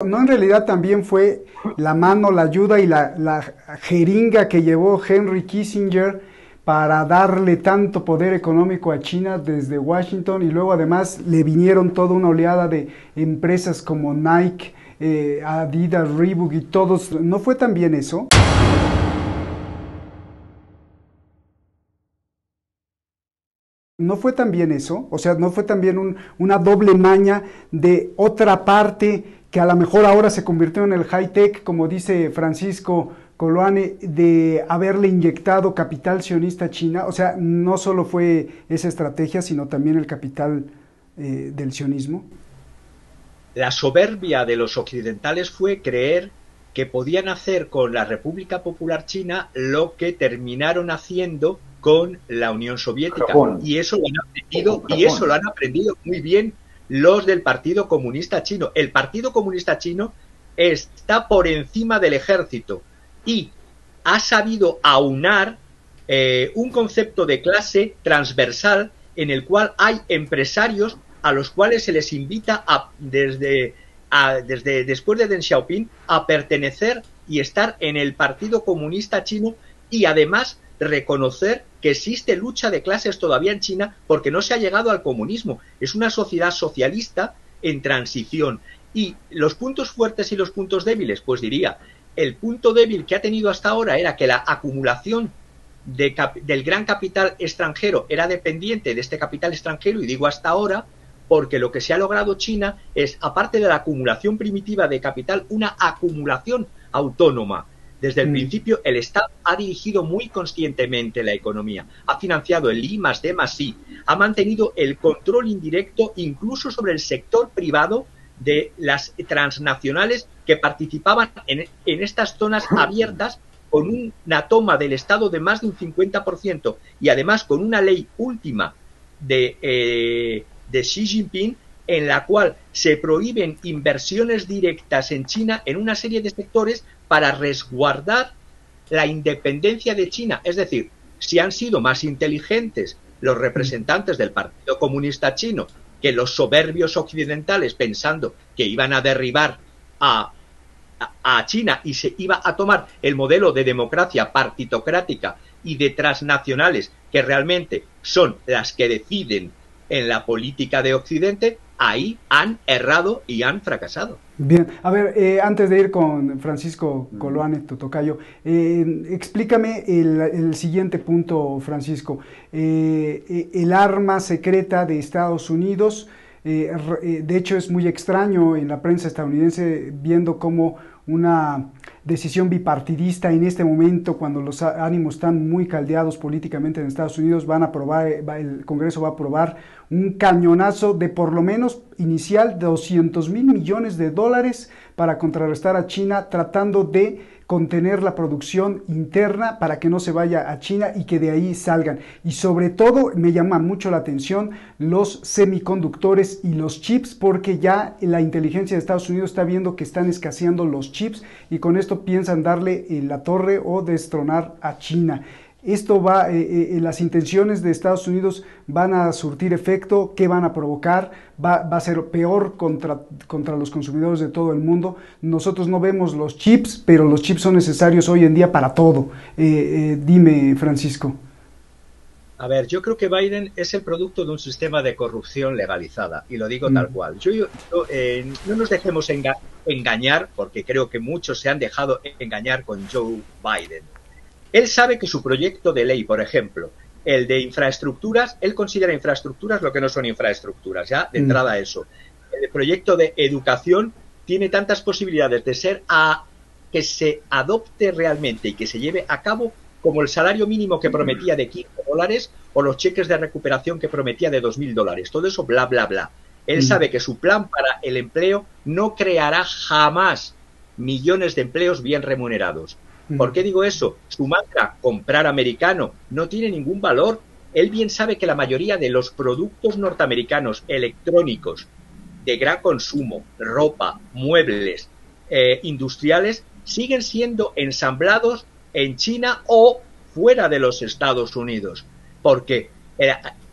No, en realidad también fue la mano, la ayuda y la jeringa que llevó Henry Kissinger para darle tanto poder económico a China desde Washington, y luego además le vinieron toda una oleada de empresas como Nike, Adidas, Reebok y todos. ¿No fue también eso? ¿No fue también eso? O sea, ¿no fue también una doble maña de otra parte que a lo mejor ahora se convirtió en el high-tech, como dice Francisco Coloane, de haberle inyectado capital sionista a China? O sea, no solo fue esa estrategia, sino también el capital del sionismo. La soberbia de los occidentales fue creer que podían hacer con la República Popular China lo que terminaron haciendo con la Unión Soviética. Japón, Y eso lo han o con aprendido, y eso lo Japón. han aprendido muy bien los del Partido Comunista Chino. El Partido Comunista Chino está por encima del ejército y ha sabido aunar un concepto de clase transversal en el cual hay empresarios a los cuales se les invita desde después de Deng Xiaoping a pertenecer y estar en el Partido Comunista Chino, y además reconocer que existe lucha de clases todavía en China porque no se ha llegado al comunismo. Es una sociedad socialista en transición. Y los puntos fuertes y los puntos débiles, pues diría, el punto débil que ha tenido hasta ahora era que la acumulación del gran capital extranjero era dependiente de este capital extranjero, y digo hasta ahora porque lo que se ha logrado China es, aparte de la acumulación primitiva de capital, una acumulación autónoma. Desde el principio, el Estado ha dirigido muy conscientemente la economía, ha financiado el I+D+I, ha mantenido el control indirecto incluso sobre el sector privado de las transnacionales que participaban en estas zonas abiertas, con una toma del Estado de más de un 50%, y además con una ley última de Xi Jinping en la cual se prohíben inversiones directas en China en una serie de sectores para resguardar la independencia de China. Es decir, si han sido más inteligentes los representantes del Partido Comunista Chino que los soberbios occidentales, pensando que iban a derribar a China y se iba a tomar el modelo de democracia partitocrática y de transnacionales que realmente son las que deciden en la política de Occidente, ahí han errado y han fracasado. Bien, a ver, antes de ir con Francisco Coloane, tu tocayo, explícame el siguiente punto, Francisco. El arma secreta de Estados Unidos, de hecho es muy extraño en la prensa estadounidense viendo cómo una decisión bipartidista en este momento, cuando los ánimos están muy caldeados políticamente en Estados Unidos, van a aprobar, el Congreso va a aprobar un cañonazo de por lo menos inicial de 200,000 millones de dólares para contrarrestar a China, tratando de contener la producción interna para que no se vaya a China y que de ahí salgan. Y sobre todo me llama mucho la atención los semiconductores y los chips, porque ya la inteligencia de Estados Unidos está viendo que están escaseando los chips, y con esto piensan darle la torre o destronar a China. Esto va, las intenciones de Estados Unidos van a surtir efecto. ¿Qué van a provocar? Va a ser peor contra los consumidores de todo el mundo. Nosotros no vemos los chips, pero los chips son necesarios hoy en día para todo. Dime, Francisco. A ver, yo creo que Biden es el producto de un sistema de corrupción legalizada, y lo digo tal cual. No nos dejemos engañar, porque creo que muchos se han dejado engañar con Joe Biden. Él sabe que su proyecto de ley, por ejemplo, el de infraestructuras, él considera infraestructuras lo que no son infraestructuras, ya de entrada eso. El proyecto de educación tiene tantas posibilidades de ser que se adopte realmente y que se lleve a cabo como el salario mínimo que prometía de $15 o los cheques de recuperación que prometía de $2.000. Todo eso, bla, bla, bla. Él sabe que su plan para el empleo no creará jamás millones de empleos bien remunerados. ¿Por qué digo eso? Su mantra, comprar americano, no tiene ningún valor. Él bien sabe que la mayoría de los productos norteamericanos electrónicos de gran consumo, ropa, muebles, industriales, siguen siendo ensamblados en China o fuera de los Estados Unidos. Porque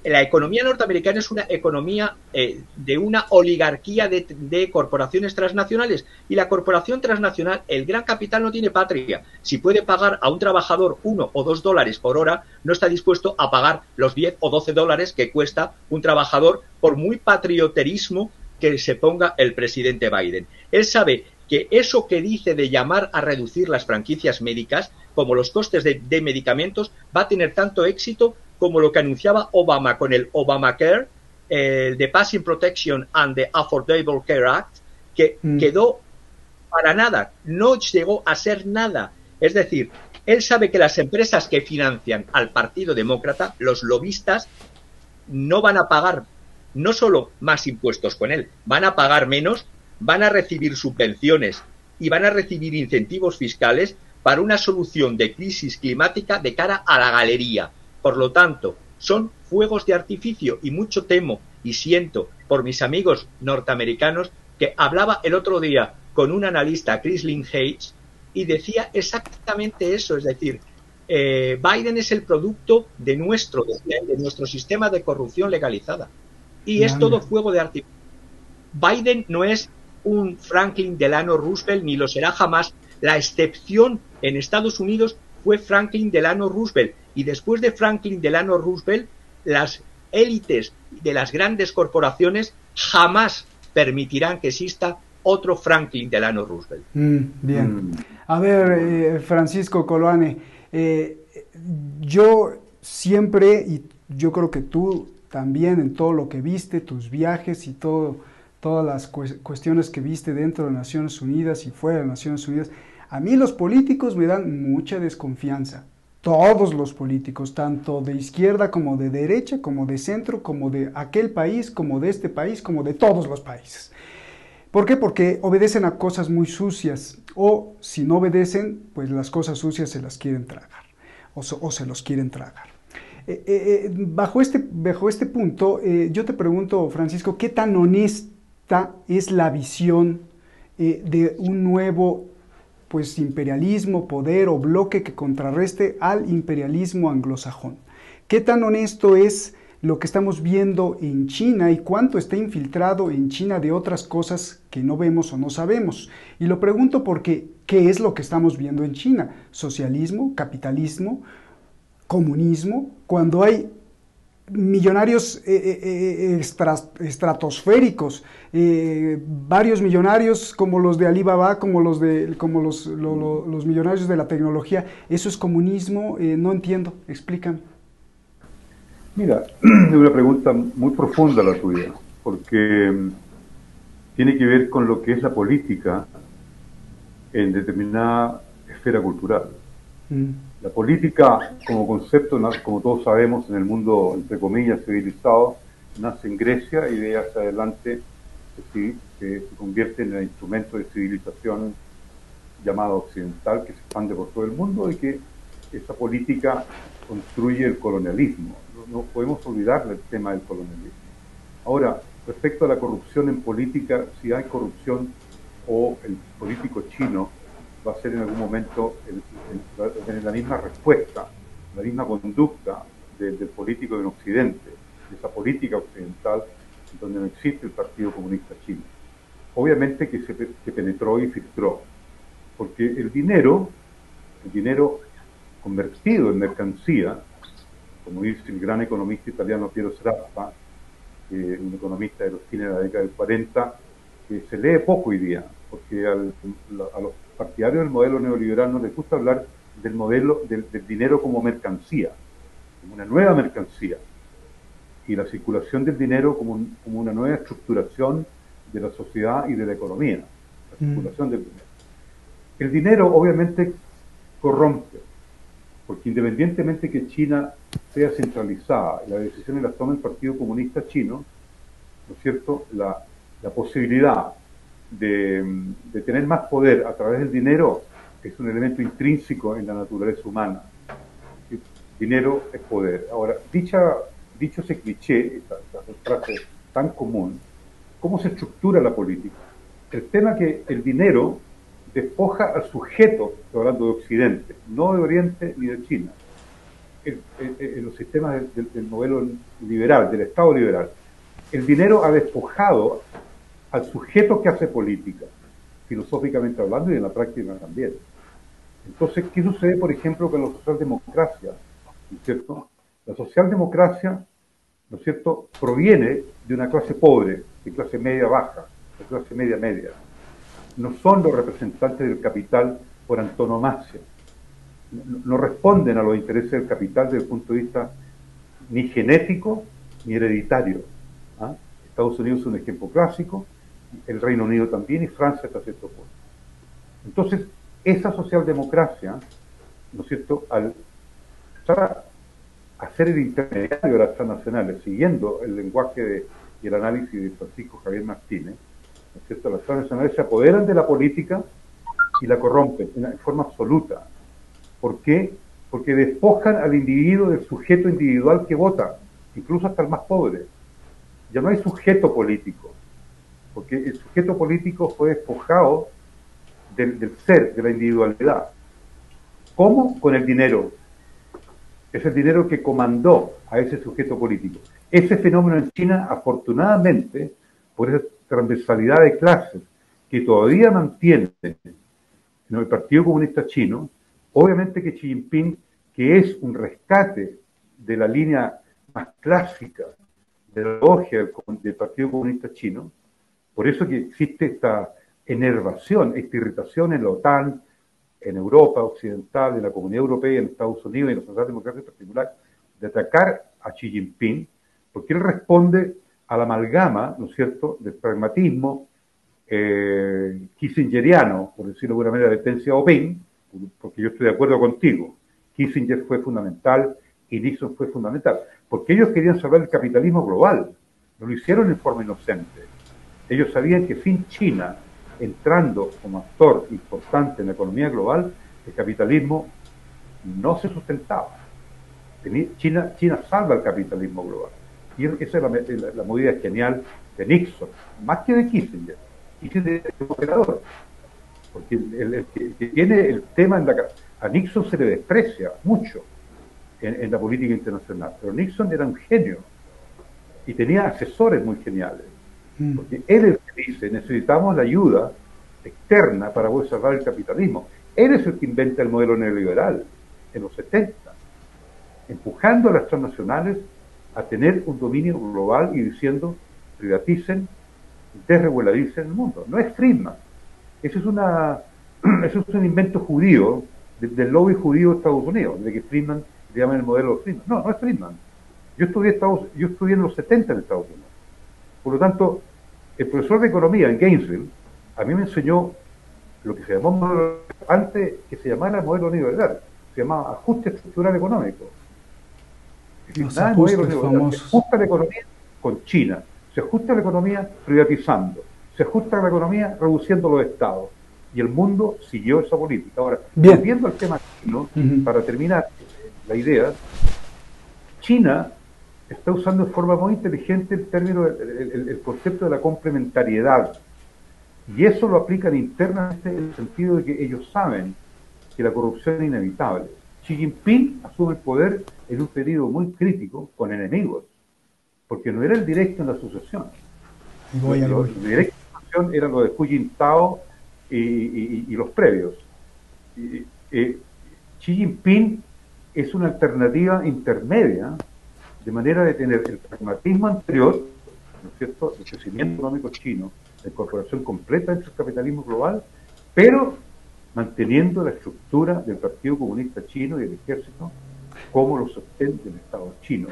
la economía norteamericana es una economía de una oligarquía de corporaciones transnacionales, y la corporación transnacional, el gran capital, no tiene patria. Si puede pagar a un trabajador $1 o $2 por hora, no está dispuesto a pagar los 10 o 12 dólares que cuesta un trabajador, por muy patrioterismo que se ponga el presidente Biden. Él sabe que eso que dice de llamar a reducir las franquicias médicas, como los costes de medicamentos, va a tener tanto éxito como lo que anunciaba Obama con el Obamacare, the Passing Protection and the Affordable Care Act, que quedó para nada, no llegó a ser nada. Es decir, él sabe que las empresas que financian al Partido Demócrata, los lobistas, no van a pagar no solo más impuestos con él, van a pagar menos, van a recibir subvenciones y van a recibir incentivos fiscales para una solución de crisis climática de cara a la galería. Por lo tanto, son fuegos de artificio, y mucho temo y siento por mis amigos norteamericanos, que hablaba el otro día con un analista, Chrislyn Hayes, y decía exactamente eso. Es decir, Biden es el producto de nuestro sistema de corrupción legalizada, y es todo fuego de artificio. Biden no es un Franklin Delano Roosevelt, ni lo será jamás. La excepción en Estados Unidos fue Franklin Delano Roosevelt, y después de Franklin Delano Roosevelt, las élites de las grandes corporaciones jamás permitirán que exista otro Franklin Delano Roosevelt. Bien. A ver, Francisco Coloane, yo siempre, y yo creo que tú también, en todo lo que viste, tus viajes y todas las cuestiones que viste dentro de Naciones Unidas y fuera de Naciones Unidas, a mí los políticos me dan mucha desconfianza. Todos los políticos, tanto de izquierda como de derecha, como de centro, como de aquel país, como de este país, como de todos los países. ¿Por qué? Porque obedecen a cosas muy sucias, o si no obedecen, pues las cosas sucias se las quieren tragar, o se los quieren tragar. Bajo este punto, yo te pregunto, Francisco, ¿qué tan honesta es la visión de un nuevo imperialismo, poder o bloque que contrarreste al imperialismo anglosajón? ¿Qué tan honesto es lo que estamos viendo en China y cuánto está infiltrado en China de otras cosas que no vemos o no sabemos? Y lo pregunto porque, ¿qué es lo que estamos viendo en China? ¿Socialismo, capitalismo, comunismo? Cuando hay millonarios estratosféricos, varios millonarios como los de Alibaba, como los millonarios de la tecnología. ¿Eso es comunismo? No entiendo, explícame. Mira, es una pregunta muy profunda la tuya, porque tiene que ver con lo que es la política en determinada esfera cultural. La política como concepto, como todos sabemos, en el mundo, entre comillas, civilizado, nace en Grecia y de ahí hacia adelante se convierte en el instrumento de civilización llamado occidental, que se expande por todo el mundo, y que esa política construye el colonialismo. No podemos olvidar el tema del colonialismo. Ahora, respecto a la corrupción en política, si hay corrupción o el político chino va a ser en algún momento tener la misma respuesta, la misma conducta del político en Occidente, de esa política occidental donde no existe el Partido Comunista Chino. Obviamente que penetró y filtró, porque el dinero convertido en mercancía, como dice el gran economista italiano Piero Sraffa, un economista de los fines de la década del 40, que se lee poco hoy día, porque a los partidarios del modelo neoliberal no les gusta hablar del modelo del dinero como mercancía, como una nueva mercancía, y la circulación del dinero como una nueva estructuración de la sociedad y de la economía, la circulación del dinero. El dinero obviamente corrompe, porque independientemente que China sea centralizada y las decisiones las toma el Partido Comunista Chino, ¿no es cierto?, la posibilidad de tener más poder a través del dinero es un elemento intrínseco en la naturaleza humana. El dinero es poder. Ahora, dicho ese cliché, esta frase tan común, ¿cómo se estructura la política? El tema que el dinero despoja al sujeto, estoy hablando de Occidente, no de Oriente ni de China. en los sistemas del modelo liberal, del Estado liberal. El dinero ha despojado al sujeto que hace política, filosóficamente hablando y en la práctica también. Entonces, ¿qué sucede, por ejemplo, con la socialdemocracia? ¿No es cierto? La socialdemocracia, ¿no es cierto?, proviene de una clase pobre, de clase media baja, de clase media media. No son los representantes del capital por antonomasia. No responden a los intereses del capital desde el punto de vista ni genético ni hereditario. ¿Ah? Estados Unidos es un ejemplo clásico, el Reino Unido también y Francia hasta cierto punto. Entonces, esa socialdemocracia, ¿no es cierto?, al hacer el intermediario de las transnacionales, siguiendo el lenguaje y el análisis de Francisco Javier Martínez, ¿no es cierto?, las transnacionales se apoderan de la política y la corrompen en forma absoluta. ¿Por qué? Porque despojan al individuo del sujeto individual que vota, incluso hasta el más pobre. Ya no hay sujeto político, porque el sujeto político fue despojado del ser, de la individualidad. ¿Cómo? Con el dinero. Es el dinero que comandó a ese sujeto político. Ese fenómeno en China, afortunadamente, por esa transversalidad de clases que todavía mantiene en el Partido Comunista Chino, obviamente que Xi Jinping, que es un rescate de la línea más clásica de la logia del Partido Comunista Chino, por eso que existe esta enervación, esta irritación en la OTAN, en Europa Occidental, en la Comunidad Europea, en Estados Unidos y en la socialdemocracia en particular, de atacar a Xi Jinping, porque él responde a la amalgama, ¿no es cierto?, del pragmatismo kissingeriano, por decirlo de alguna manera, de Deng Xiaoping, porque yo estoy de acuerdo contigo. Kissinger fue fundamental y Nixon fue fundamental, porque ellos querían salvar el capitalismo global, no lo hicieron en forma inocente. Ellos sabían que sin China entrando como actor importante en la economía global, el capitalismo no se sustentaba. China salva el capitalismo global. Y esa es la movida genial de Nixon, más que de Kissinger. Kissinger es un operador, porque el que tiene el tema a Nixon se le desprecia mucho en la política internacional, pero Nixon era un genio y tenía asesores muy geniales, porque él es el que dice, necesitamos la ayuda externa para poder salvar el capitalismo. Él es el que inventa el modelo neoliberal en los 70, empujando a las transnacionales a tener un dominio global y diciendo, privaticen, desregularicen el mundo. No es Friedman. Eso es un invento judío, del lobby judío de Estados Unidos, de que Friedman le llaman el modelo de Friedman. No es Friedman. Yo estudié en los 70 en Estados Unidos. Por lo tanto, el profesor de economía en Gainesville a mí me enseñó lo que se llamó modelo, antes que se llamara modelo neoliberal, se llamaba ajuste estructural económico. Los ajustes famosos. Se ajusta la economía con China, se ajusta la economía privatizando, se ajusta la economía reduciendo los estados. Y el mundo siguió esa política. Ahora, volviendo al tema chino, para terminar la idea, China está usando de forma muy inteligente el término, el concepto de la complementariedad. Y eso lo aplican internamente en el sentido de que ellos saben que la corrupción es inevitable. Xi Jinping asume el poder en un periodo muy crítico con enemigos, porque no era el directo en la sucesión. Los directos en la sucesión eran los de Hu Jintao y los previos. Xi Jinping es una alternativa intermedia, de manera de tener el pragmatismo anterior, ¿no es cierto?, el crecimiento económico chino, la incorporación completa entre el capitalismo global, pero manteniendo la estructura del Partido Comunista Chino y el ejército como lo sostiene el Estado chino.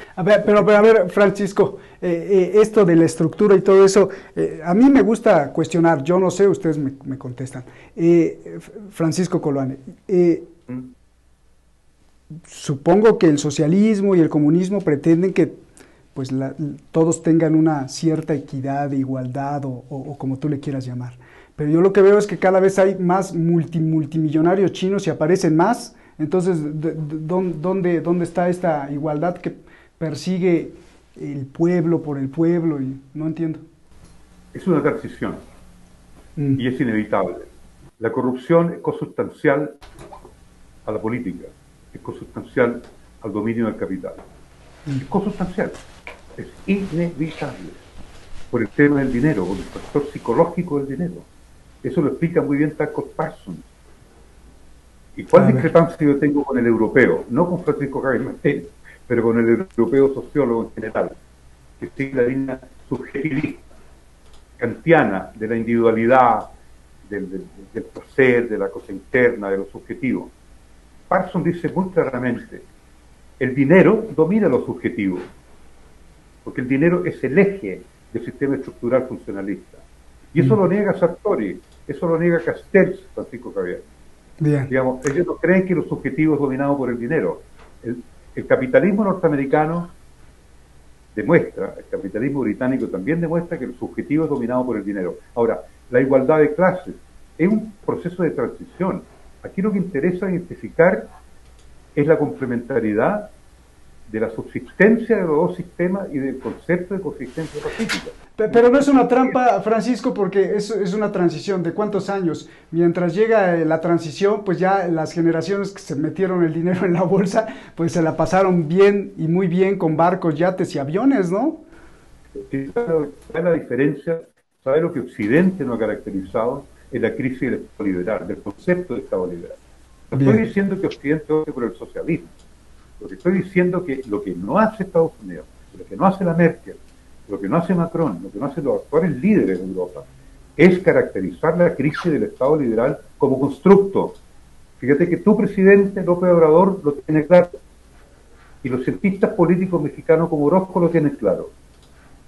Pero a ver, Francisco, esto de la estructura y todo eso, a mí me gusta cuestionar, yo no sé, ustedes me contestan. Francisco Coloane, supongo que el socialismo y el comunismo pretenden que pues todos tengan una cierta equidad, igualdad o como tú le quieras llamar. Pero yo lo que veo es que cada vez hay más multimillonarios chinos y aparecen más. Entonces, ¿dónde está esta igualdad que persigue el pueblo por el pueblo? Y no entiendo. Es una transición y es inevitable. La corrupción es consustancial a la política, es consustancial al dominio del capital. Es consustancial, es inevitable, por el tema del dinero, por el factor psicológico del dinero. Eso lo explica muy bien Tucker Parsons. ¿Y cuál discrepancia yo tengo con el europeo? No con Francisco Javier Martínez, pero con el europeo sociólogo en general, que sigue la línea subjetivista, kantiana, de la individualidad, del placer, de la cosa interna, de lo subjetivo. Parsons dice muy claramente, el dinero domina lo subjetivo, porque el dinero es el eje del sistema estructural funcionalista. Y eso lo niega Sartori, eso lo niega Castells, Francisco Javier. Bien. Digamos, ellos no creen que lo subjetivo es dominado por el dinero. El capitalismo norteamericano demuestra, el capitalismo británico también demuestra que lo subjetivo es dominado por el dinero. Ahora, la igualdad de clases es un proceso de transición. Aquí lo que interesa identificar es la complementariedad de la subsistencia de los dos sistemas y del concepto de coexistencia pacífica. Pero no es una trampa, Francisco, porque es una transición. ¿De cuántos años? Mientras llega la transición, pues ya las generaciones que se metieron el dinero en la bolsa, pues se la pasaron bien y muy bien con barcos, yates y aviones, ¿no? ¿Sabe la diferencia? ¿Sabe lo que Occidente no ha caracterizado? Es la crisis del Estado liberal, del concepto de Estado liberal. No estoy diciendo que Occidente opte por el socialismo. Lo que estoy diciendo que lo que no hace Estados Unidos, lo que no hace la Merkel, lo que no hace Macron, lo que no hacen los actuales líderes de Europa, es caracterizar la crisis del Estado liberal como constructo. Fíjate que tu presidente, López Obrador, lo tiene claro. Y los cientistas políticos mexicanos como Orozco lo tienen claro.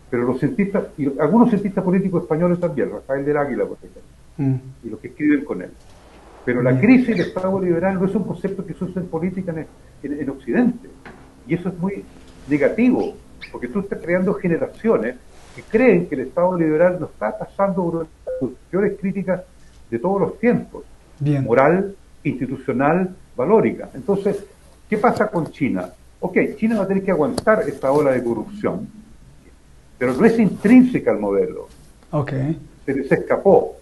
Pero los cientistas, y algunos cientistas políticos españoles también, Rafael del Águila, por ejemplo, y los que escriben con él. Pero la crisis del Estado liberal no es un concepto que se usa en política en Occidente. Y eso es muy negativo, porque tú estás creando generaciones que creen que el Estado liberal no está pasando una de las peores críticas de todos los tiempos. Bien. Moral, institucional, valórica. Entonces, ¿qué pasa con China? Ok, China va a tener que aguantar esta ola de corrupción, pero no es intrínseca al modelo. Okay. Se les escapó,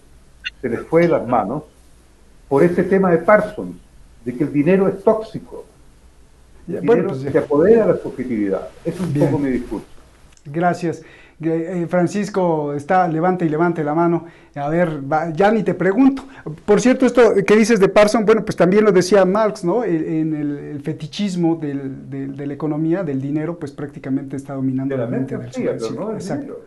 se les fue de las manos por este tema de Parsons, de que el dinero es tóxico. El dinero pues, se apodera de la subjetividad. Eso es un poco mi discurso. Gracias. Francisco está levante y levante la mano. A ver, ya ni te pregunto. Por cierto, esto que dices de Parsons, bueno, pues también lo decía Marx, ¿no? En el fetichismo de la economía, del dinero, pues prácticamente está dominando la mente del sujeto. ¿No? Exacto.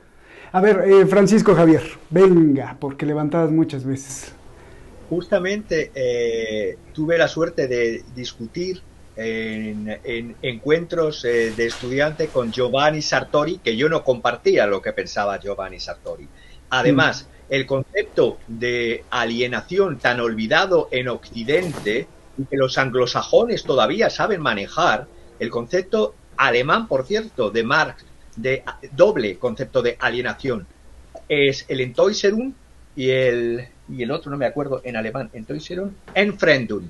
A ver, Francisco Javier, venga, porque levantadas muchas veces. Justamente tuve la suerte de discutir en encuentros de estudiante con Giovanni Sartori, que yo no compartía lo que pensaba Giovanni Sartori. Además, el concepto de alienación tan olvidado en Occidente y que los anglosajones todavía saben manejar, el concepto alemán, por cierto, de Marx, de doble concepto de alienación, es el Entäuserung y el otro no me acuerdo en alemán, Entäuserung, Entfremdung.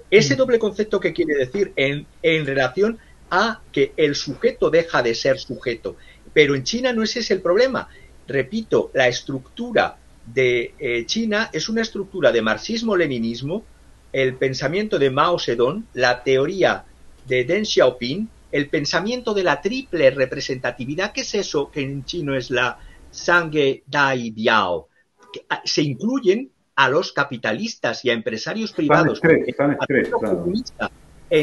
Ese doble concepto, ¿qué quiere decir? En relación a que el sujeto deja de ser sujeto. Pero en China no ese es el problema. Repito, la estructura de China es una estructura de marxismo-leninismo, el pensamiento de Mao Zedong, la teoría de Deng Xiaoping, el pensamiento de la triple representatividad. ¿Qué es eso que en chino es la Sanghe Dai Biao? Que se incluyen a los capitalistas y a empresarios privados en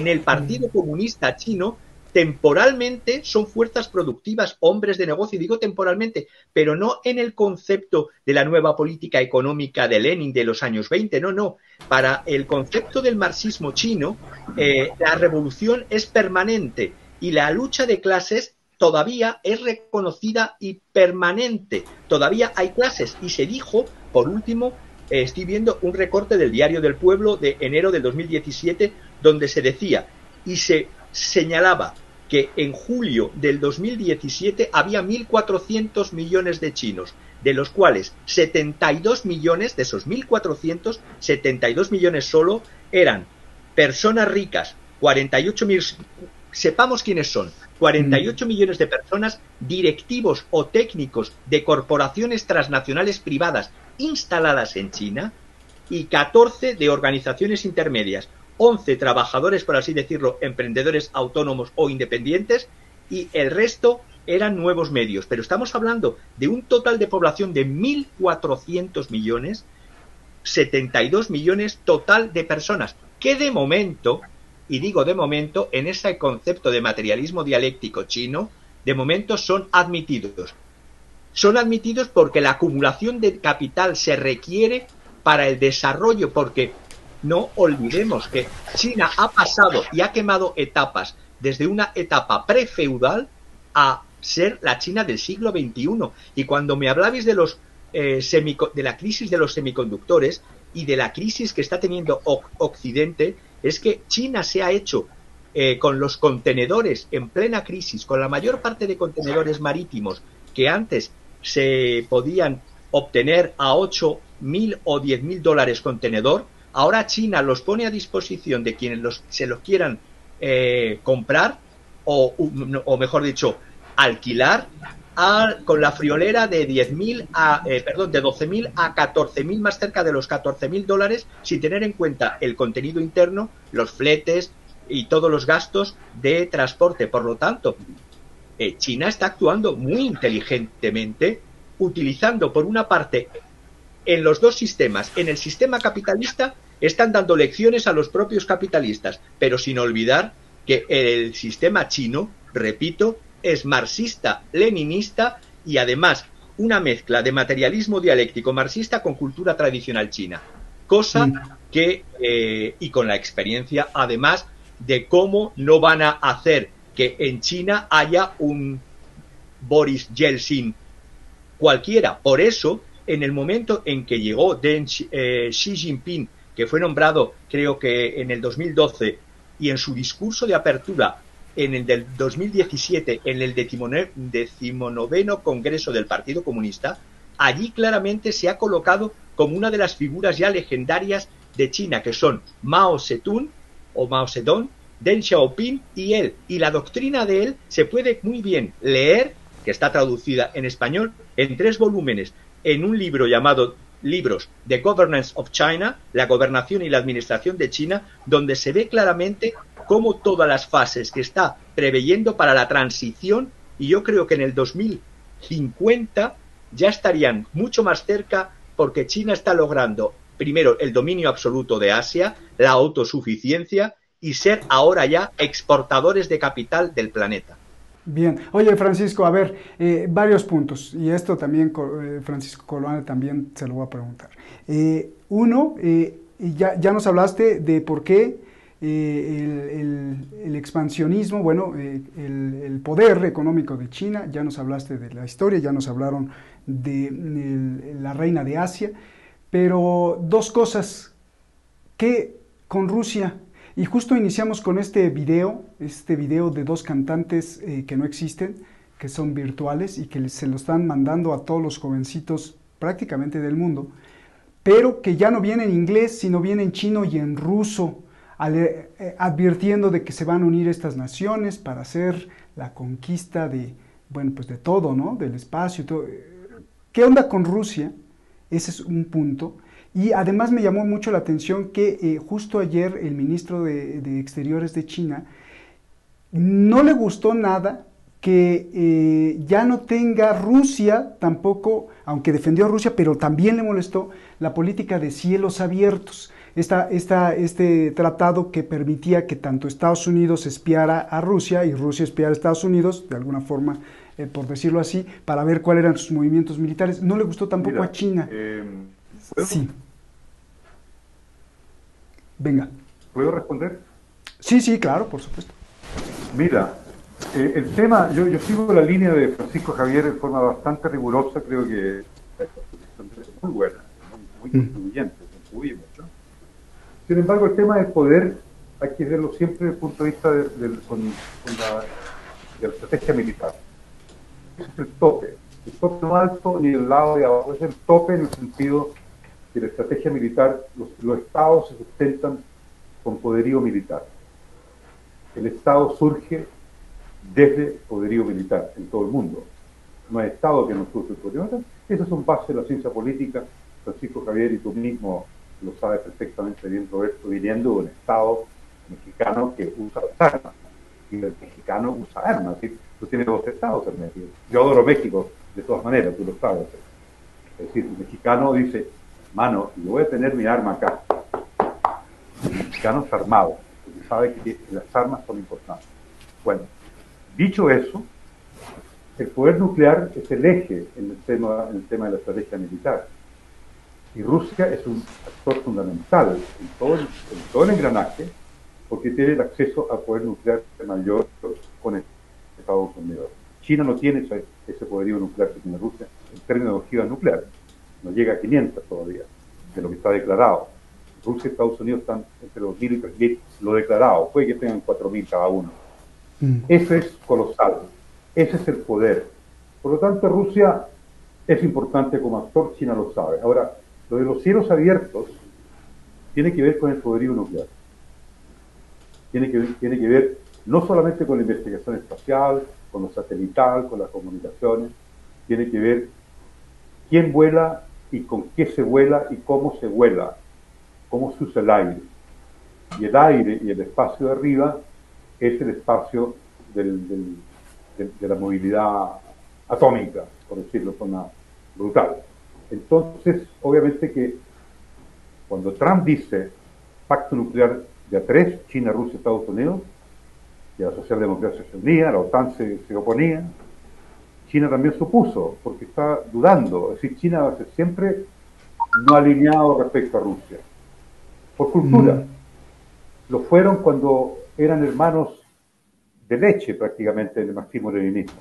el Partido Comunista Chino. Temporalmente son fuerzas productivas, hombres de negocio, digo temporalmente, pero no en el concepto de la nueva política económica de Lenin de los años 20, no. Para el concepto del marxismo chino, la revolución es permanente y la lucha de clases todavía es reconocida y permanente. Todavía hay clases y se dijo, por último, estoy viendo un recorte del Diario del Pueblo de enero del 2017, donde se decía y se señalaba que en julio del 2017 había 1.400 millones de chinos, de los cuales 72 millones, de esos 1.400, 72 millones solo eran personas ricas, 48 millones, sepamos quiénes son, 48 millones de personas, directivos o técnicos de corporaciones transnacionales privadas instaladas en China, y 14 de organizaciones intermedias. 11 trabajadores, por así decirlo, emprendedores autónomos o independientes, y el resto eran nuevos medios. Pero estamos hablando de un total de población de 1.400 millones, 72 millones total de personas, que de momento, y digo de momento, en ese concepto de materialismo dialéctico chino, de momento son admitidos. Son admitidos porque la acumulación de capital se requiere para el desarrollo, porque no olvidemos que China ha pasado y ha quemado etapas desde una etapa prefeudal a ser la China del siglo XXI. Y cuando me hablabais de de la crisis de los semiconductores y de la crisis que está teniendo Occidente, es que China se ha hecho con los contenedores en plena crisis, con la mayor parte de contenedores marítimos que antes se podían obtener a 8.000 o 10.000 dólares contenedor, ahora China los pone a disposición de quienes se los quieran comprar o mejor dicho, alquilar con la friolera de 10.000 de 12.000 a 14.000, más cerca de los 14.000 dólares, sin tener en cuenta el contenido interno, los fletes y todos los gastos de transporte. Por lo tanto, China está actuando muy inteligentemente, utilizando por una parte en los dos sistemas. En el sistema capitalista están dando lecciones a los propios capitalistas, pero sin olvidar que el sistema chino, repito, es marxista-leninista y además una mezcla de materialismo dialéctico marxista con cultura tradicional china, cosa que, y con la experiencia además de cómo no van a hacer que en China haya un Boris Yeltsin cualquiera. Por eso, en el momento en que llegó Xi Jinping, que fue nombrado creo que en el 2012, y en su discurso de apertura en el del 2017, en el 19º Congreso del Partido Comunista, allí claramente se ha colocado como una de las figuras ya legendarias de China, que son Mao Zedong o Mao Zedong, Deng Xiaoping y él. Y la doctrina de él se puede muy bien leer, que está traducida en español, en 3 volúmenes, en un libro llamado Libros The Governance of China, la gobernación y la administración de China, donde se ve claramente cómo todas las fases que está preveyendo para la transición, y yo creo que en el 2050 ya estarían mucho más cerca, porque China está logrando primero el dominio absoluto de Asia, la autosuficiencia y ser ahora ya exportadores de capital del planeta. Bien, oye Francisco, a ver, varios puntos, y esto también Francisco Coloane también se lo voy a preguntar. Uno, ya nos hablaste de por qué el expansionismo, bueno, el poder económico de China, ya nos hablaste de la historia, ya nos hablaron de la reina de Asia, pero dos cosas, ¿qué con Rusia? Y justo iniciamos con este video de 2 cantantes que no existen, que son virtuales y que se lo están mandando a todos los jovencitos prácticamente del mundo, pero que ya no viene en inglés, sino viene en chino y en ruso, advirtiendo de que se van a unir estas naciones para hacer la conquista de, bueno, pues de todo, ¿no? Del espacio y todo. ¿Qué onda con Rusia? Ese es un punto. Y además me llamó mucho la atención que justo ayer el ministro de Exteriores de China no le gustó nada que ya no tenga Rusia tampoco, aunque defendió a Rusia, pero también le molestó la política de cielos abiertos. Este tratado que permitía que tanto Estados Unidos espiara a Rusia y Rusia espiara a Estados Unidos, de alguna forma, por decirlo así, para ver cuáles eran sus movimientos militares. No le gustó tampoco a China. Sí. Venga. ¿Puedo responder? Sí, claro, por supuesto. Mira, el tema, yo sigo la línea de Francisco Javier de forma bastante rigurosa, creo que es muy buena, muy contribuyente, contribuye mucho. Sin embargo, el tema del poder hay que verlo siempre desde el punto de vista de la estrategia militar. Ese es el tope no alto ni el lado de abajo, es el tope en el sentido que la estrategia militar, los estados se sustentan con poderío militar. El estado surge desde poderío militar en todo el mundo. No hay estado que no surge el poderío militar. Esas son bases de la ciencia política. Francisco Javier y tú mismo lo sabe perfectamente bien Roberto, viniendo de un Estado mexicano que usa las armas, y el mexicano usa armas, ¿sí? Tú tienes dos estados en México. Yo adoro México, de todas maneras, tú lo sabes. Es decir, el mexicano dice, mano, yo voy a tener mi arma acá. El mexicano está armado, porque sabe que las armas son importantes. Bueno, dicho eso, el poder nuclear es el eje en el tema de la estrategia militar. Y Rusia es un actor fundamental en todo el engranaje, porque tiene el acceso al poder nuclear mayor con Estados Unidos. China no tiene ese poderío nuclear que tiene Rusia en términos de ojivas nucleares. No llega a 500 todavía, de lo que está declarado. Rusia y Estados Unidos están entre los 2.000 y 3.000, lo declarado. Puede que tengan 4.000 cada uno. Eso es colosal. Ese es el poder. Por lo tanto, Rusia es importante como actor, China lo sabe. Ahora, lo de los cielos abiertos tiene que ver con el poderío nuclear. Tiene que ver no solamente con la investigación espacial, con lo satelital, con las comunicaciones, tiene que ver quién vuela y con qué se vuela y cómo se vuela, cómo se usa el aire. Y el aire y el espacio de arriba es el espacio de la movilidad atómica, por decirlo de forma brutal. Entonces, obviamente que cuando Trump dice pacto nuclear de a tres, China, Rusia, Estados Unidos, y la socialdemocracia se unía, la OTAN se oponía, China también se opuso, porque está dudando. Es decir, China va a ser siempre no alineado respecto a Rusia. Por cultura. Lo fueron cuando eran hermanos de leche, prácticamente, en el marxismo-leninismo.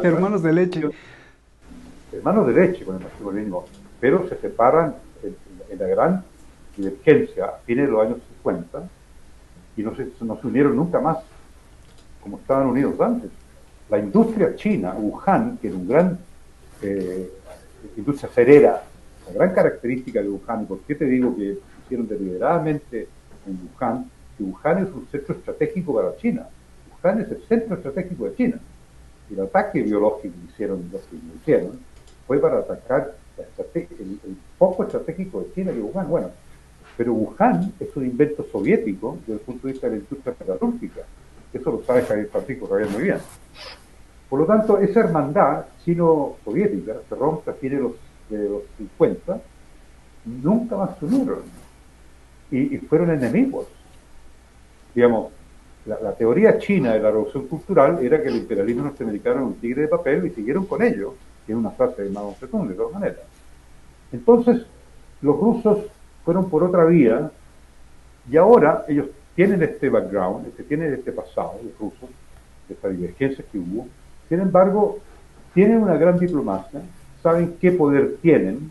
Hermanos de leche. Hermanos de leche con el marxismo-leninismo. Pero se separan en la gran divergencia a fines de los años 50 y no se unieron nunca más como estaban unidos antes. La industria china, Wuhan, que era un gran industria cerera, la gran característica de Wuhan, y por qué te digo que hicieron deliberadamente en Wuhan, que Wuhan es un centro estratégico para China. Wuhan es el centro estratégico de China. Y el ataque biológico que hicieron fue para atacar el foco estratégico de China y Wuhan. Bueno, pero Wuhan es un invento soviético desde el punto de vista de la industria metalúrgica. Eso lo sabe Francisco Javier muy bien. Por lo tanto, esa hermandad chino-soviética se rompe a fines de los 50, nunca más se unieron. Y fueron enemigos. Digamos, la teoría china de la revolución cultural era que el imperialismo norteamericano era un tigre de papel y siguieron con ello, que es una frase de Mao Zedong, de todas maneras. Entonces, los rusos fueron por otra vía y ahora ellos tienen este background, tienen este pasado, los rusos, de estas divergencias que hubo. Sin embargo, tienen una gran diplomacia, saben qué poder tienen,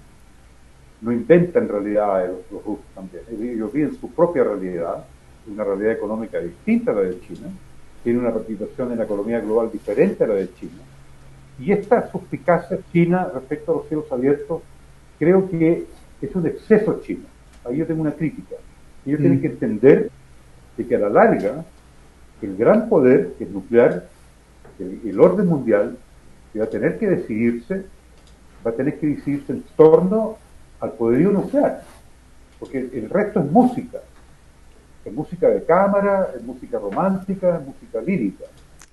no inventan realidad los rusos también. Ellos viven su propia realidad, una realidad económica distinta a la de China, tienen una participación en la economía global diferente a la de China. Y esta suspicacia china respecto a los cielos abiertos, creo que es un exceso chino. Ahí yo tengo una crítica. Ellos tienen que entender de que a la larga, el gran poder, que es nuclear, el orden mundial, que va a tener que decidirse en torno al poderío nuclear. Porque el resto es música. Es música de cámara, es música romántica, es música lírica.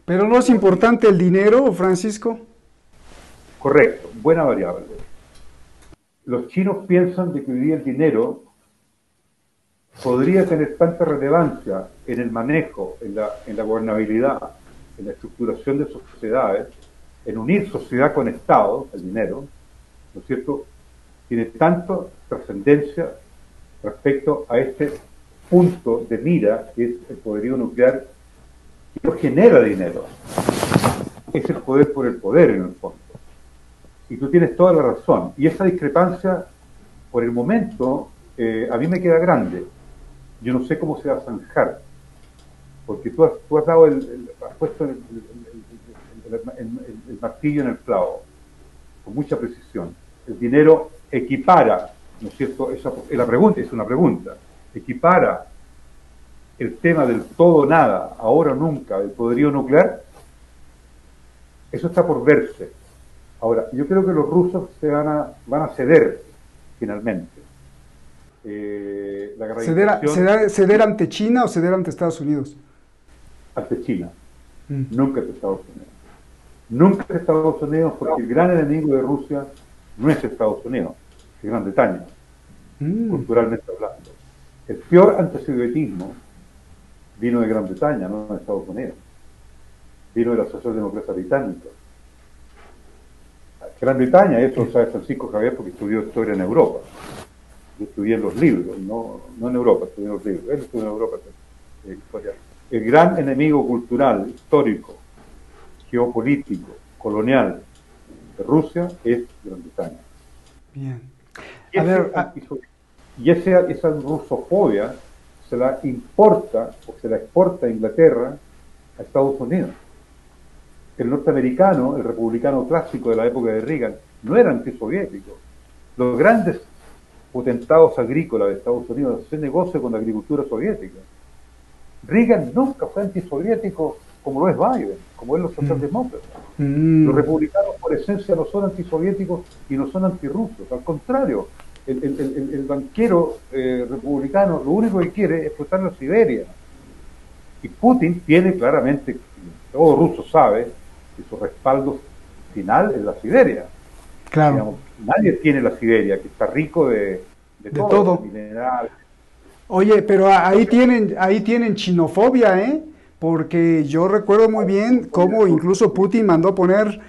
¿Pero no es importante el dinero, Francisco? Correcto, buena variable. Los chinos piensan de que hoy día el dinero podría tener tanta relevancia en el manejo, en la gobernabilidad, en la estructuración de sociedades, en unir sociedad con Estado, el dinero, ¿no es cierto?, tiene tanta trascendencia respecto a este punto de mira que es el poderío nuclear, que no genera dinero. Es el poder por el poder, en el fondo. Y tú tienes toda la razón. Y esa discrepancia, por el momento, a mí me queda grande. Yo no sé cómo se va a zanjar. Porque tú has puesto el martillo en el clavo, con mucha precisión. El dinero equipara, ¿no es cierto? La pregunta es una pregunta. Equipara el tema del todo o nada, ahora o nunca, del poderío nuclear. Eso está por verse. Ahora, yo creo que los rusos van a ceder finalmente. la gravitación... ¿Ceder ante China o ceder ante Estados Unidos? Ante China, nunca ante Estados Unidos. Nunca ante Estados Unidos, porque el gran enemigo de Rusia no es Estados Unidos, es Gran Bretaña, culturalmente hablando. El peor antisemitismo vino de Gran Bretaña, no de Estados Unidos. Vino de la socialdemocracia británica. Gran Bretaña, eso lo sabe Francisco Javier porque estudió historia en Europa. Yo estudié en los libros, no en Europa, estudié en los libros. Él estudió en Europa, historia. El gran enemigo cultural, histórico, geopolítico, colonial de Rusia es Gran Bretaña. Bien. Y esa rusofobia se la importa o se la exporta a Inglaterra a Estados Unidos. El norteamericano, el republicano clásico de la época de Reagan, no era antisoviético. Los grandes potentados agrícolas de Estados Unidos hacían negocio con la agricultura soviética. Reagan nunca fue antisoviético como lo es Biden, como es los socialdemócratas. Los republicanos por esencia no son antisoviéticos y no son antirrusos. Al contrario, el banquero republicano lo único que quiere es explotar la Siberia. Y Putin tiene claramente, todo ruso sabe, que su respaldo final es la Siberia. Claro. Digamos, nadie tiene la Siberia, que está rico de todo. Minerales. Oye, pero ahí tienen chinofobia, ¿eh? Porque yo recuerdo muy bien cómo incluso Putin mandó poner,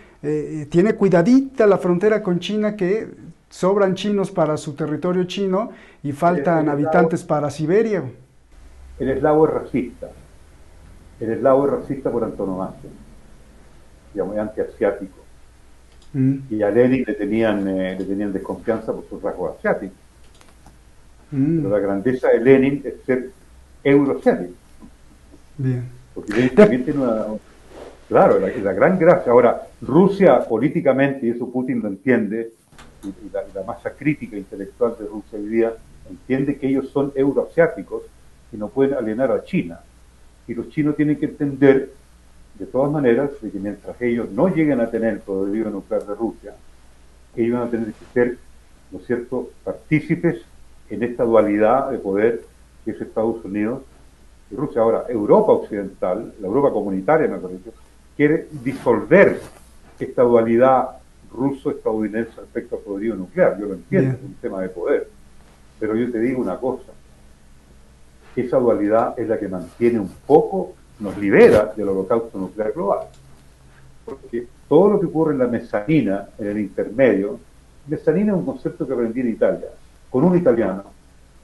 tiene cuidadita la frontera con China, que sobran chinos para su territorio chino y faltan habitantes para Siberia. El eslavo es racista. El eslavo es racista por antonomasia, digamos, antiasiático. Y a Lenin le tenían desconfianza por sus rasgos asiáticos. Pero la grandeza de Lenin es ser euroasiático. Bien. Porque Lenin también tiene claro, la gran gracia. Ahora, Rusia políticamente, y eso Putin lo entiende, y la masa crítica intelectual de Rusia hoy día entiende que ellos son euroasiáticos y no pueden alienar a China. Y los chinos tienen que entender, de todas maneras, de que mientras ellos no lleguen a tener el poderío nuclear de Rusia, ellos van a tener que ser, ¿no es cierto?, partícipes en esta dualidad de poder que es Estados Unidos y Rusia. Ahora, Europa occidental, la Europa comunitaria, me parece, quiere disolver esta dualidad ruso-estadounidense respecto al poderío nuclear. Yo lo entiendo, es un tema de poder. Pero yo te digo una cosa, esa dualidad es la que mantiene un poco, nos libera del holocausto nuclear global. Porque todo lo que ocurre en la mezanina, en el intermedio, mezanina es un concepto que aprendí en Italia, con un italiano,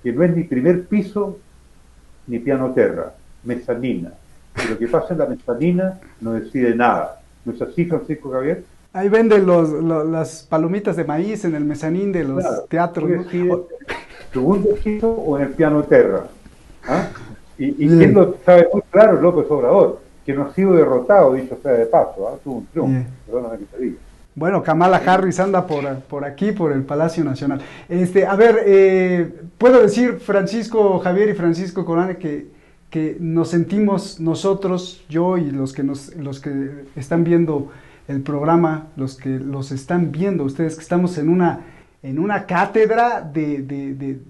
que no es ni primer piso ni piano terra, mezanina. Y lo que pasa en la mezanina no decide nada. ¿No es así, Francisco Javier? Ahí venden las palomitas de maíz en el mezanín de los teatros, ¿no? Segundo piso o en el piano terra. ¿Ah? Y quien lo sabe muy claro es López Obrador, que no ha sido derrotado, dicho sea de paso, ¿ah? Tuvo un triunfo, perdóname que te diga. Bueno, Kamala Harris anda por aquí, por el Palacio Nacional. A ver, puedo decir, Francisco Javier y Francisco Colane, que nos sentimos nosotros, yo y los que están viendo el programa, los que los están viendo ustedes, que estamos en una cátedra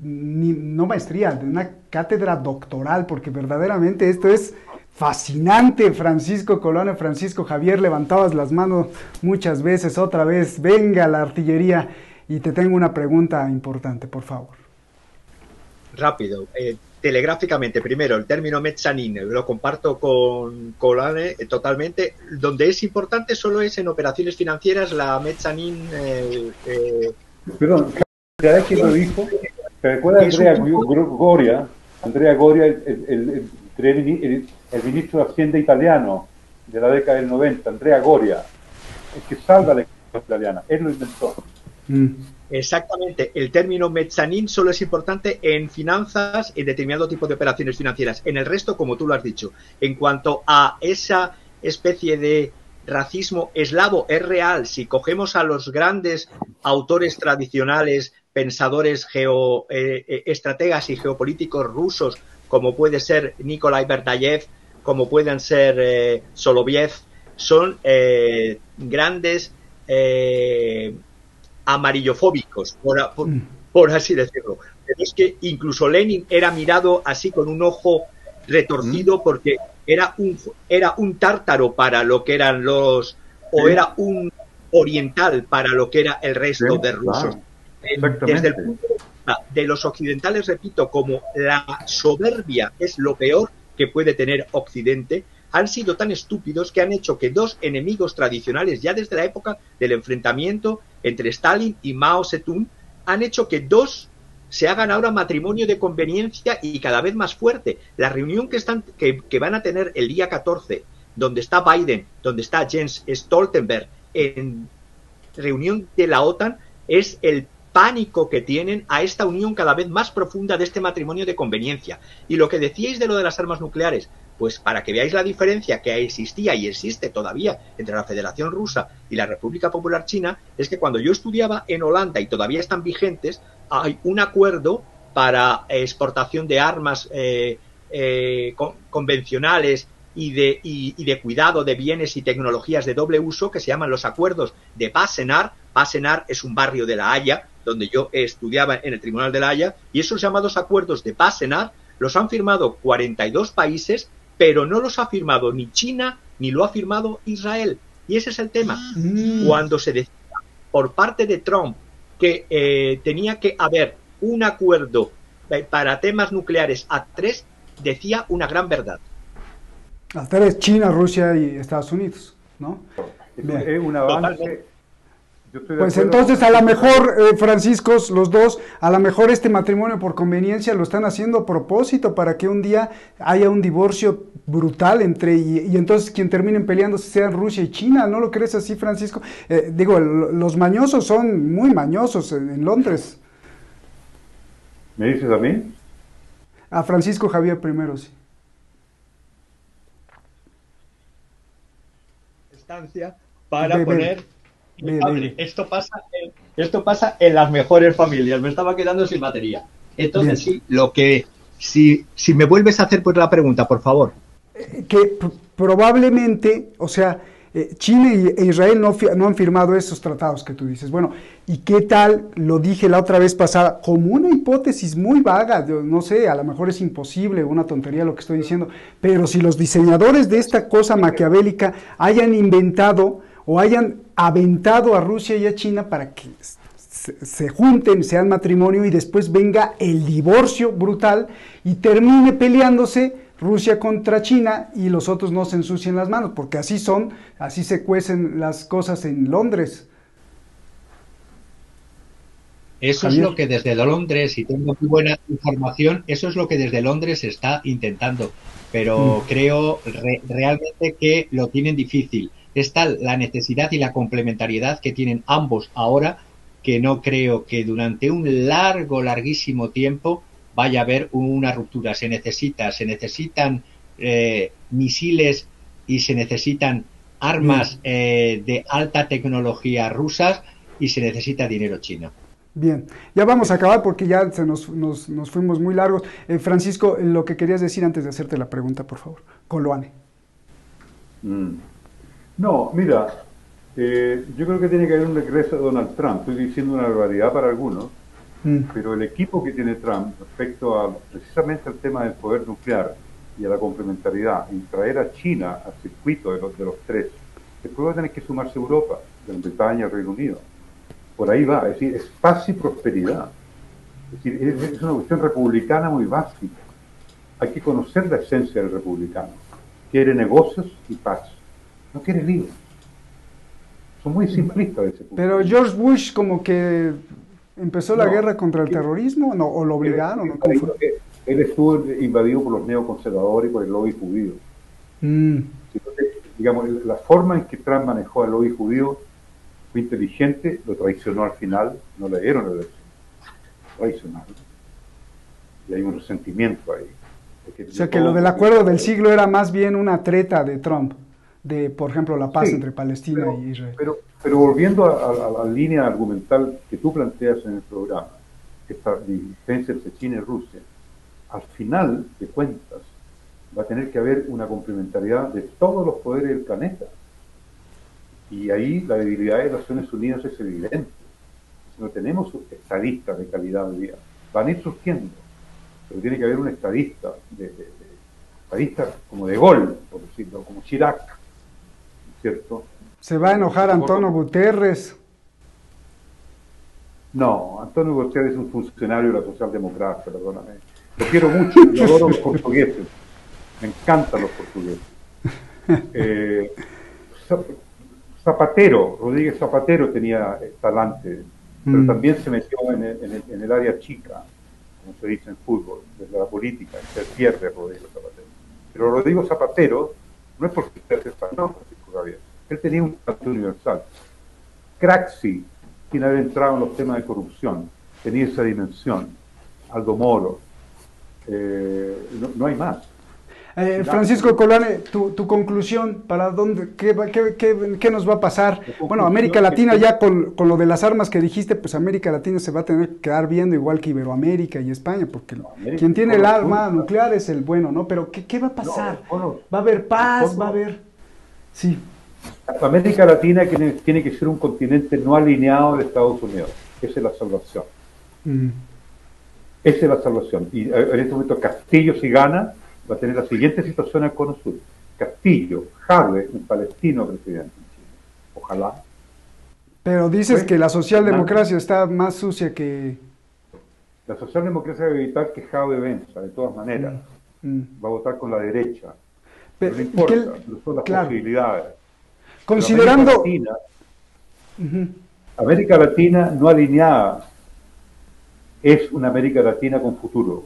no maestría, de una cátedra doctoral, porque verdaderamente esto es fascinante. Francisco Colane, Francisco Javier, levantabas las manos muchas veces, otra vez, venga la artillería, y te tengo una pregunta importante, por favor. Rápido, telegráficamente, primero, el término mezzanine, lo comparto con Colane totalmente. Donde es importante solo es en operaciones financieras, la mezzanine... Perdón, cada vez que lo dijo, ¿te recuerdas Andrea Goria, el ministro de Hacienda italiano de la década del 90, Andrea Goria, el que salva la economía italiana, él lo inventó. Exactamente, el término mezzanine solo es importante en finanzas, en determinado tipo de operaciones financieras. En el resto, como tú lo has dicho, en cuanto a esa especie de racismo eslavo, es real. Si cogemos a los grandes autores tradicionales, pensadores estrategas y geopolíticos rusos, como puede ser Nikolai Berdyaev, como pueden ser Soloviev, son grandes amarillofóbicos, por así decirlo. pero es que incluso Lenin era mirado así con un ojo retorcido porque era un tártaro para lo que eran o era un oriental para lo que era el resto de rusos. Desde el punto de vista de los occidentales, repito, como la soberbia es lo peor que puede tener Occidente, han sido tan estúpidos que han hecho que dos enemigos tradicionales, ya desde la época del enfrentamiento entre Stalin y Mao Zedong, han hecho que dos se hagan ahora matrimonio de conveniencia y cada vez más fuerte. La reunión que van a tener el día 14, donde está Biden, donde está Jens Stoltenberg, en reunión de la OTAN, es el pánico que tienen a esta unión cada vez más profunda de este matrimonio de conveniencia. Y lo que decíais de lo de las armas nucleares, pues para que veáis la diferencia que existía y existe todavía entre la Federación Rusa y la República Popular China, es que cuando yo estudiaba en Holanda y todavía están vigentes, hay un acuerdo para exportación de armas convencionales y de cuidado de bienes y tecnologías de doble uso que se llaman los acuerdos de Wassenaar. Wassenaar es un barrio de La Haya, donde yo estudiaba en el Tribunal de La Haya, y esos llamados acuerdos de Wassenaar los han firmado 42 países, pero no los ha firmado ni China ni lo ha firmado Israel. Y ese es el tema. Cuando se decía por parte de Trump que tenía que haber un acuerdo para temas nucleares a tres, decía una gran verdad. A tres: China, Rusia y Estados Unidos, ¿no? Es un avance. Pues entonces a lo mejor, Francisco, los dos, a lo mejor este matrimonio por conveniencia lo están haciendo a propósito para que un día haya un divorcio brutal y entonces quien terminen peleándose sean Rusia y China. ¿No lo crees así, Francisco? Digo, los mañosos son muy mañosos en Londres. ¿Me dices a mí? A Francisco Javier primero, sí. Para poner... Esto pasa en las mejores familias. Me estaba quedando sin batería. Entonces, bien. Si me vuelves a hacer pues la pregunta, por favor. Que probablemente, o sea, China e Israel no han firmado esos tratados que tú dices. Bueno, ¿y qué tal? Lo dije la otra vez pasada, como una hipótesis muy vaga, no sé, a lo mejor es imposible, una tontería lo que estoy diciendo, pero si los diseñadores de esta cosa maquiavélica hayan inventado o hayan aventado a Rusia y a China para que se junten, sean matrimonio y después venga el divorcio brutal y termine peleándose Rusia contra China y los otros no se ensucien las manos, porque así se cuecen las cosas en Londres. Eso Javier. Es lo que desde Londres, y tengo muy buena información, eso es lo que desde Londres se está intentando, pero creo realmente que lo tienen difícil. Es tal la necesidad y la complementariedad que tienen ambos ahora que no creo que durante un larguísimo tiempo vaya a haber una ruptura. Se necesitan misiles y se necesitan armas de alta tecnología rusas y se necesita dinero chino. Bien, ya vamos a acabar porque ya nos fuimos muy largos. Francisco, lo que querías decir antes de hacerte la pregunta, por favor. Coloane. No, mira, yo creo que tiene que haber un regreso de Donald Trump. Estoy diciendo una barbaridad para algunos, pero el equipo que tiene Trump respecto precisamente al tema del poder nuclear y a la complementariedad y traer a China al circuito de los tres, después va a tener que sumarse Europa, Gran Bretaña, Reino Unido. Por ahí va, es decir, es paz y prosperidad. Es decir, es una cuestión republicana muy básica. Hay que conocer la esencia del republicano. Quiere negocios y paz. No quiere líos. Son muy simplistas de ese punto. Pero George Bush como que empezó la guerra contra el terrorismo, ¿no? ¿O lo obligaron? ¿No? Él estuvo invadido por los neoconservadores y por el lobby judío. Entonces, digamos, la forma en que Trump manejó al lobby judío fue inteligente, lo traicionó al final, no le dieron la elección. Traicionaron. Y hay un resentimiento ahí. O sea que lo del acuerdo del siglo era más bien una treta de Trump, de, por ejemplo, la paz entre Palestina y Israel. Pero volviendo a la línea argumental que tú planteas en el programa, esta diferencia entre China y Rusia, al final de cuentas va a tener que haber una complementariedad de todos los poderes del planeta. Y ahí la debilidad de Naciones Unidas es evidente. No tenemos estadistas de calidad hoy día. van a ir surgiendo, pero tiene que haber un estadista, estadista como de gol, por decirlo, como Chirac, ¿cierto? Se va a enojar Antonio Guterres. No, Antonio Guterres es un funcionario de la socialdemocracia, perdóname. Lo quiero mucho, yo adoro los portugueses, me encantan los portugueses. Zapatero, Rodríguez Zapatero tenía talante, pero también se metió en el área chica, como se dice en fútbol, desde la política, se pierde Rodrigo Zapatero. Pero Rodrigo Zapatero no es porque sea español, Francisco Javier, él tenía un talante universal. Craxi, sin haber entrado en los temas de corrupción, tenía esa dimensión. Aldo Moro, no hay más. Francisco Coloane, tu conclusión, ¿para dónde, qué nos va a pasar? Bueno, América Latina ya con lo de las armas que dijiste, pues América Latina se va a tener que quedar viendo igual que Iberoamérica y España, porque quien tiene el arma nuclear es el bueno, ¿no? Pero ¿qué va a pasar? ¿Va a haber paz? ¿Va a haber...? Sí. América Latina tiene que ser un continente no alineado de Estados Unidos. Esa es la salvación. Esa es la salvación. Y en este momento Castillo, si gana, va a tener la siguiente situación al Cono Sur. Castillo, Jadwe, un palestino presidente en Chile. Ojalá. Pero dices que la socialdemocracia está más sucia que... La socialdemocracia va a evitar que Jadwe venza, de todas maneras. Va a votar con la derecha. Pero no importa, no son las posibilidades. Considerando... América Latina no alineada es una América Latina con futuro.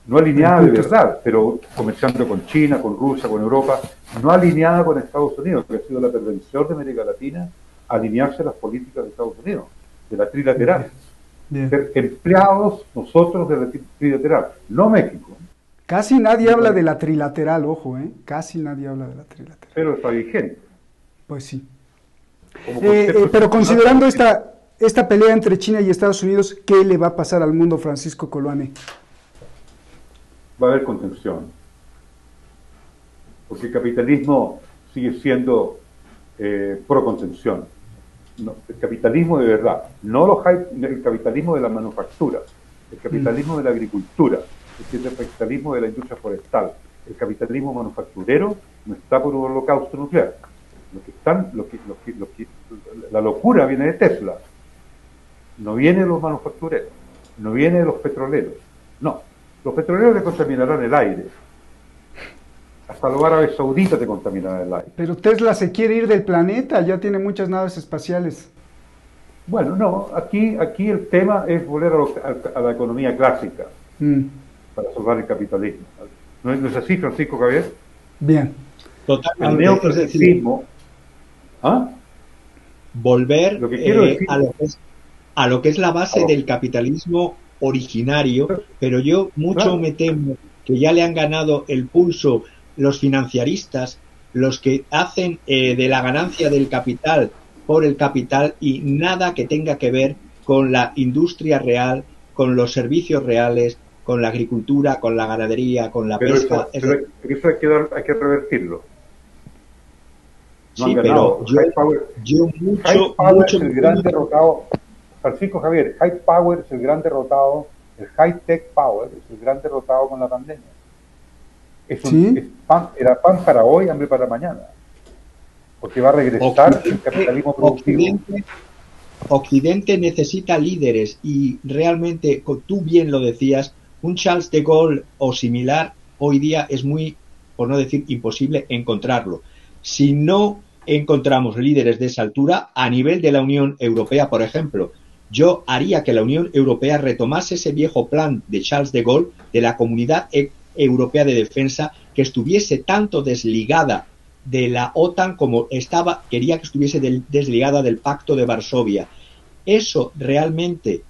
No alineada de verdad, pero comerciando con China, con Rusia, con Europa, no alineada con Estados Unidos, que ha sido la pervención de América Latina, alinearse a las políticas de Estados Unidos, de la trilateral. Ser empleados nosotros de la trilateral, no México. Casi nadie habla de la trilateral, ojo, casi nadie habla de la trilateral. Pero está vigente. Pues sí. Pero considerando esta pelea entre China y Estados Unidos, ¿qué le va a pasar al mundo, Francisco Coloane? Va a haber contención. Porque el capitalismo sigue siendo pro contención. No, el capitalismo de verdad, no el capitalismo de la manufactura, el capitalismo de la agricultura, el capitalismo de la industria forestal, el capitalismo manufacturero no está por un holocausto nuclear. La locura viene de Tesla, no viene de los manufactureros, no viene de los petroleros, no. Los petroleros te contaminarán el aire. Hasta los árabes sauditas te contaminarán el aire. Pero Tesla se quiere ir del planeta, ya tiene muchas naves espaciales. Bueno, no, aquí el tema es volver a la economía clásica para salvar el capitalismo. ¿No es así, Francisco Javier? Bien. Totalmente. El neoclasicismo. Volver lo que quiero decir, a lo que es la base del capitalismo originario, pero yo me temo que ya le han ganado el pulso los financiaristas, los que hacen de la ganancia del capital por el capital y nada que tenga que ver con la industria real, con los servicios reales, con la agricultura, con la ganadería, con la pesca. Eso hay que revertirlo. No sí, pero yo mucho es el gran derrotado. Francisco Javier, High Power es el gran derrotado, el High Tech Power es el gran derrotado con la pandemia. Era pan para hoy, hambre para mañana. Porque va a regresar el capitalismo productivo. Occidente necesita líderes y realmente, tú bien lo decías, un Charles de Gaulle o similar hoy día es muy, por no decir imposible, encontrarlo. Si no encontramos líderes de esa altura, a nivel de la Unión Europea, por ejemplo, yo haría que la Unión Europea retomase ese viejo plan de Charles de Gaulle de la Comunidad Europea de Defensa, que estuviese tanto desligada de la OTAN como quería que estuviese desligada del Pacto de Varsovia. Eso realmente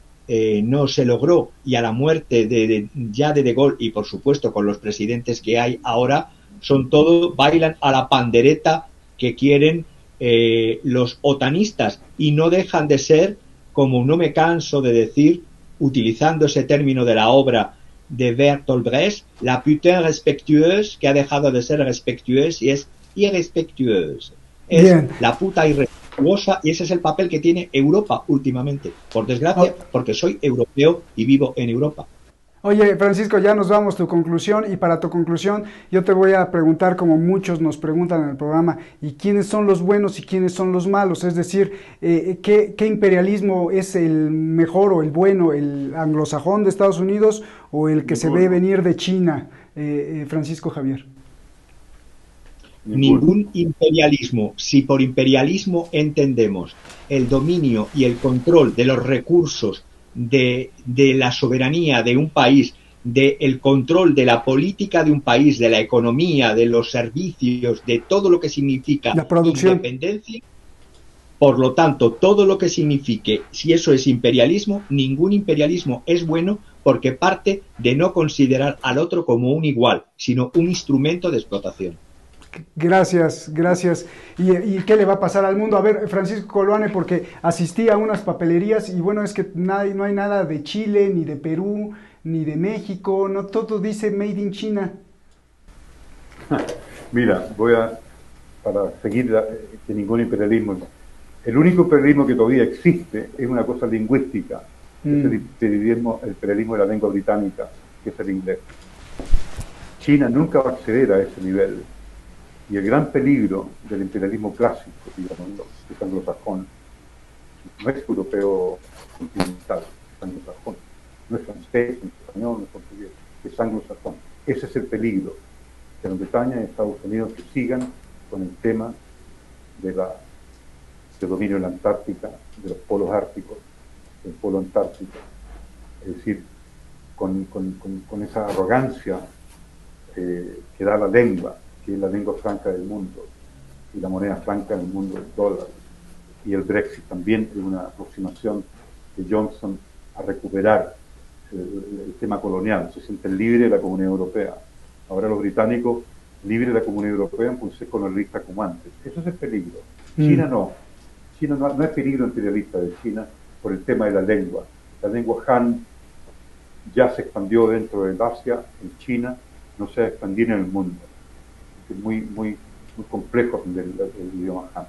no se logró, y a la muerte de Gaulle y por supuesto con los presidentes que hay ahora, bailan a la pandereta que quieren los otanistas y no dejan de ser, como no me canso de decir, utilizando ese término de la obra de Bertolt Brecht, la putain respectueuse, que ha dejado de ser respectueuse y es irrespectueuse. Es la puta irrespetuosa. virtuosa, y ese es el papel que tiene Europa últimamente. Por desgracia, porque soy europeo y vivo en Europa. Oye, Francisco, ya nos vamos, tu conclusión, y para tu conclusión yo te voy a preguntar, como muchos nos preguntan en el programa, ¿y quiénes son los buenos y quiénes son los malos? Es decir, ¿qué imperialismo es el mejor o el bueno, el anglosajón de Estados Unidos o el que se ve venir de China, Francisco Javier? Ningún imperialismo. Si por imperialismo entendemos el dominio y el control de los recursos de la soberanía de un país, del control de la política de un país, de la economía, de los servicios, de todo lo que significa la producción, independencia, por lo tanto, todo lo que signifique, si eso es imperialismo, ningún imperialismo es bueno, porque parte de no considerar al otro como un igual, sino un instrumento de explotación. Gracias, gracias. ¿Y qué le va a pasar al mundo? A ver, Francisco Coloane, porque asistí a unas papelerías y bueno, es que no hay nada de Chile, ni de Perú, ni de México, no, todo dice Made in China. Mira, para seguir que ningún imperialismo, el único imperialismo que todavía existe es una cosa lingüística, es el imperialismo de la lengua británica, que es el inglés. China nunca va a acceder a ese nivel. Y el gran peligro del imperialismo clásico, digamos, que es anglosajón, no es europeo continental, es anglosajón, no es francés, no es español, no es portugués, es anglosajón. Ese es el peligro, que Gran Bretaña y Estados Unidos que sigan con el tema del dominio de la Antártica, de los polos árticos, del polo antártico, es decir, con esa arrogancia que da la lengua, que es la lengua franca del mundo, y la moneda franca del mundo, el dólar. Y el Brexit también es una aproximación de Johnson a recuperar el tema colonial. Se sienten libres de la Comunidad Europea. Ahora los británicos, libres de la Comunidad Europea, pues es colonialista como antes. Eso es el peligro. China no. China no es peligro imperialista de China por el tema de la lengua. La lengua Han ya se expandió dentro del Asia, en China, no se va a expandir en el mundo. Es muy complejo aprender el idioma Han.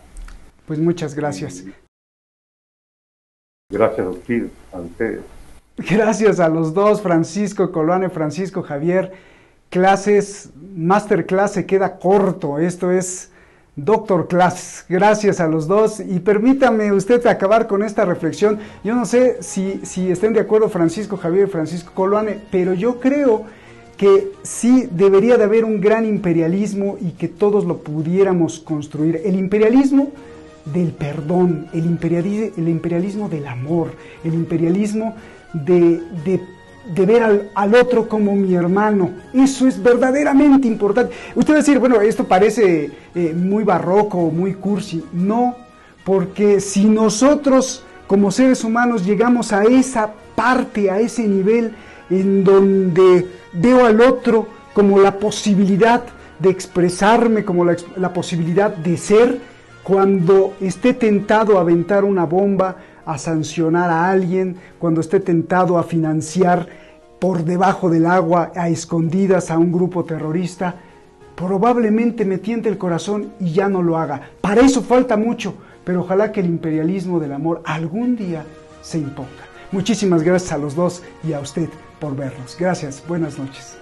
Pues muchas gracias. Gracias a ustedes. Gracias a los dos, Francisco Coloane, Francisco Javier. Masterclass se queda corto, esto es Doctor Class. Gracias a los dos, y permítame usted acabar con esta reflexión. Yo no sé si estén de acuerdo Francisco Javier y Francisco Coloane, pero yo creo que sí debería de haber un gran imperialismo y que todos lo pudiéramos construir. El imperialismo del perdón, el imperialismo del amor, el imperialismo de ver al otro como mi hermano. Eso es verdaderamente importante. Usted va a decir, bueno, esto parece muy barroco, muy cursi. No, porque si nosotros como seres humanos llegamos a esa parte, a ese nivel en donde veo al otro como la posibilidad de expresarme, como la posibilidad de ser, cuando esté tentado a aventar una bomba, a sancionar a alguien, cuando esté tentado a financiar por debajo del agua, a escondidas, a un grupo terrorista, probablemente me tiente el corazón y ya no lo haga. Para eso falta mucho, pero ojalá que el imperialismo del amor algún día se imponga. Muchísimas gracias a los dos y a usted por vernos. Gracias, buenas noches.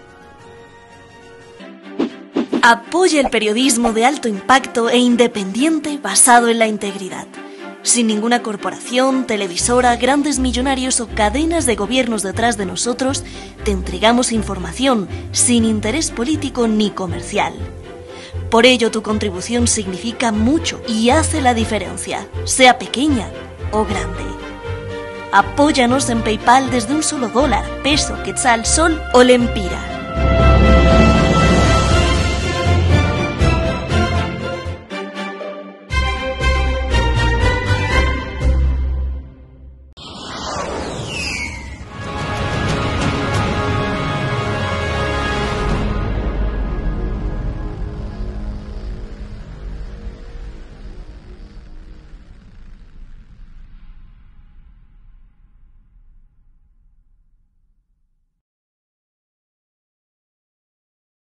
Apoya el periodismo de alto impacto e independiente basado en la integridad. Sin ninguna corporación, televisora, grandes millonarios o cadenas de gobiernos detrás de nosotros, te entregamos información sin interés político ni comercial. Por ello, tu contribución significa mucho y hace la diferencia, sea pequeña o grande. Apóyanos en PayPal desde $1, peso, quetzal, sol o lempira.